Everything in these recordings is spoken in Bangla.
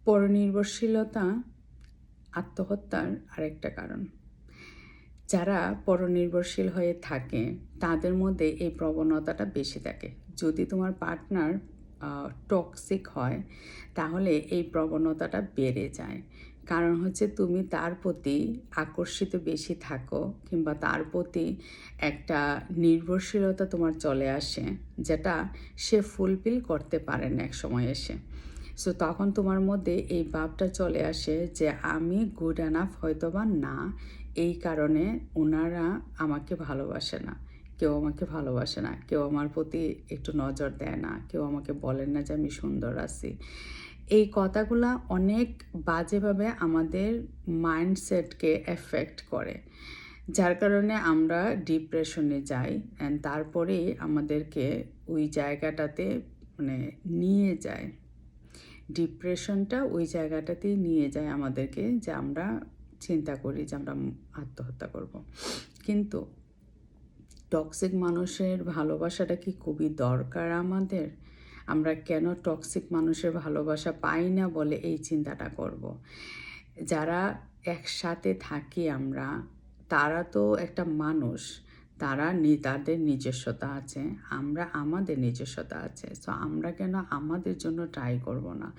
পরনির্ভরশীলতা আত্মহত্যার আরেকটা কারণ। যারা পরনির্ভরশীল হয়ে থাকে তাদের মধ্যে এই প্রবণতাটা বেশি থাকে। যদি তোমার পার্টনার টক্সিক হয় তাহলে এই প্রবণতাটা বেড়ে যায়। কারণ হচ্ছে তুমি তার প্রতি আকর্ষিত বেশি থাকো, কিংবা তার প্রতি একটা নির্ভরশীলতা তোমার চলে আসে, যেটা সে ফুলফিল করতে পারে না এক সময় এসে। সো তখন তোমার মধ্যে এই ভাবটা চলে আসে যে আমি গুড এনাফ হয়তোবা না, এই কারণে ওনারা আমাকে ভালোবাসে না, কেউ আমাকে ভালোবাসে না, কেউ আমার প্রতি একটু নজর দেয় না, কেউ আমাকে বলেন না যে আমি সুন্দর আছি। এই কথাগুলা অনেক বাজেভাবে আমাদের মাইন্ডসেটকে এফেক্ট করে, যার কারণে আমরা ডিপ্রেশনে যাই। অ্যান্ড তারপরেই আমাদেরকে ওই জায়গাটাতে নিয়ে যায়, ডিপ্রেশনটা ওই জায়গাটাতেই নিয়ে যায় আমাদেরকে, যে আমরা চিন্তা করি যে আমরা আত্মহত্যা করব। কিন্তু টক্সিক মানুষের ভালোবাসাটা কি খুবই দরকার আমাদের? আমরা কেন টক্সিক মানুষের ভালোবাসা পাই না বলে এই চিন্তাটা করব? যারা একসাথে থাকি আমরা, তারা তো একটা মানুষ, তারা তাদের নিজস্বতা আছে, আমরা আমাদের নিজস্বতা আছে। সো আমরা কেন আমাদের জন্য ট্রাই করব না?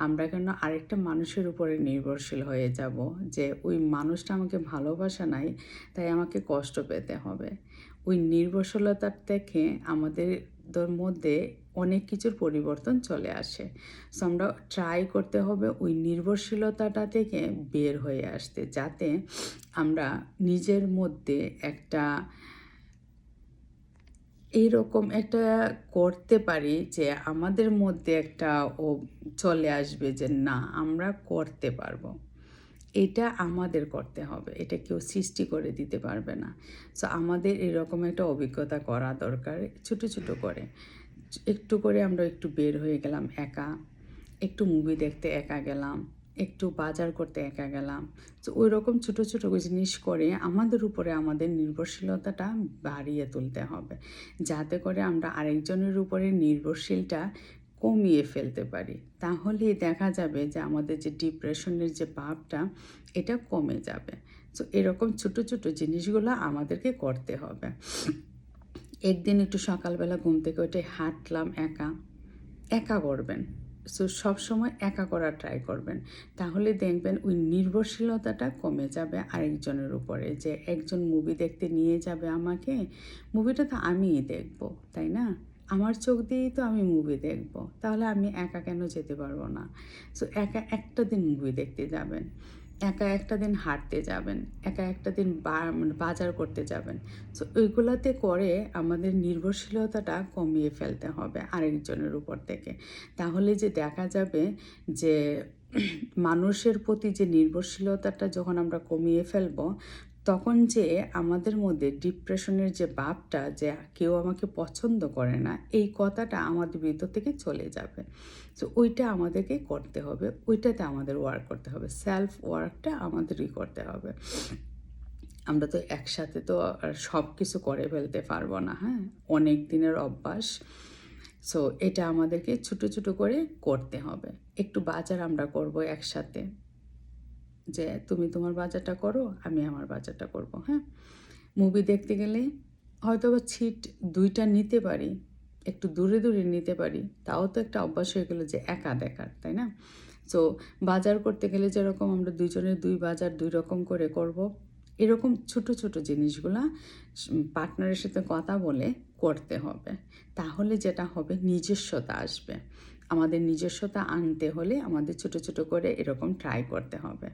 আমরা কেন আরেকটা মানুষের উপরে নির্ভরশীল হয়ে যাব যে ওই মানুষটা আমাকে ভালোবাসা নাই, তাই আমাকে কষ্ট পেতে হবে? ওই নির্ভরশীলতার থেকে আমাদের মধ্যে অনেক কিছুর পরিবর্তন চলে আসে। সো আমরা ট্রাই করতে হবে ওই নির্ভরশীলতাটা থেকে বের হয়ে আসতে, যাতে আমরা নিজের মধ্যে একটা এইরকম একটা করতে পারি যে আমাদের মধ্যে একটা চলে আসবে যে না, আমরা করতে পারবো। এটা আমাদের করতে হবে, এটা কেউ সৃষ্টি করে দিতে পারবে না। সো আমাদের এরকম একটা অভিজ্ঞতা করা দরকার, ছোটো ছোটো করে। একটু করে আমরা একটু বের হয়ে গেলাম একা, একটু মুভি দেখতে একা গেলাম, একটু বাজার করতে একা গেলাম। তো ওই রকম ছোটো ছোটো জিনিস করে আমাদের উপরে আমাদের নির্ভরশীলতাটা বাড়িয়ে তুলতে হবে, যাতে করে আমরা আরেকজনের উপরে নির্ভরশীলটা কমিয়ে ফেলতে পারি। তাহলেই দেখা যাবে যে আমাদের যে ডিপ্রেশনের যে ভাবটা, এটা কমে যাবে। সো এরকম ছোটো ছোটো জিনিসগুলো আমাদেরকে করতে হবে। একদিন একটু সকালবেলা ঘুম থেকে উঠে হাঁটলাম, একা একা করবেন। সো সবসময় একা করার ট্রাই করবেন, তাহলে দেখবেন ওই নির্ভরশীলতাটা কমে যাবে আরেকজনের উপরে। যে একজন মুভি দেখতে নিয়ে যাবে আমাকে, মুভিটা তো আমিই দেখব, তাই না? আমার চোখ দিয়েই তো আমি মুভি দেখব, তাহলে আমি একা কেন যেতে পারবো না? সো একা একটা দিন মুভি দেখতে যাবেন, একা একটা দিন হাঁটতে যাবেন, একা একটা দিন বাজার করতে যাবেন। সো ওইগুলোতে করে আমাদের নির্ভরশীলতাটা কমিয়ে ফেলতে হবে আরেকজনের উপর থেকে। তাহলে যে দেখা যাবে যে মানুষের প্রতি যে নির্ভরশীলতাটা যখন আমরা কমিয়ে ফেলব, তখন যে আমাদের মধ্যে ডিপ্রেশনের যে ভাবটা, যে কেউ আমাকে পছন্দ করে না, এই কথাটা আমাদের ভিতর থেকে চলে যাবে। সো ওইটা আমাদেরকে করতে হবে, ওইটাতে আমাদের ওয়ার্ক করতে হবে, সেলফ ওয়ার্কটা আমাদেরই করতে হবে। আমরা তো একসাথে তো আর সব কিছু করে ফেলতে পারবো না, হ্যাঁ, অনেক দিনের অভ্যাস। সো এটা আমাদেরকে ছোটো ছোটো করে করতে হবে। একটু বাজার আমরা করব একসাথে, যে তুমি তোমার বাজারটা করো, আমি আমার বাজারটা করব, হ্যাঁ। মুভি দেখতে গেলে হয়তো বা সিট 2টা নিতে পারি, একটু দূরে দূরে নিতে পারি, তাও তো একটা অভ্যাস হয়ে গেলো যে একা দেখার, তাই না? সো বাজার করতে গেলে যেরকম আমরা দুজনের 2 বাজার 2 রকম করে করব, এরকম ছোট ছোট জিনিসগুলা পার্টনারের সাথে কথা বলে করতে হবে। তাহলে যেটা হবে, নিজস্বতা আসবে। আমাদের নিজস্বতা আনতে হলে আমাদের ছোট ছোট করে এরকম ট্রাই করতে হবে।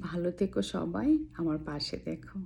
ভালো থেকো সবাই, আমার পাশে দেখো।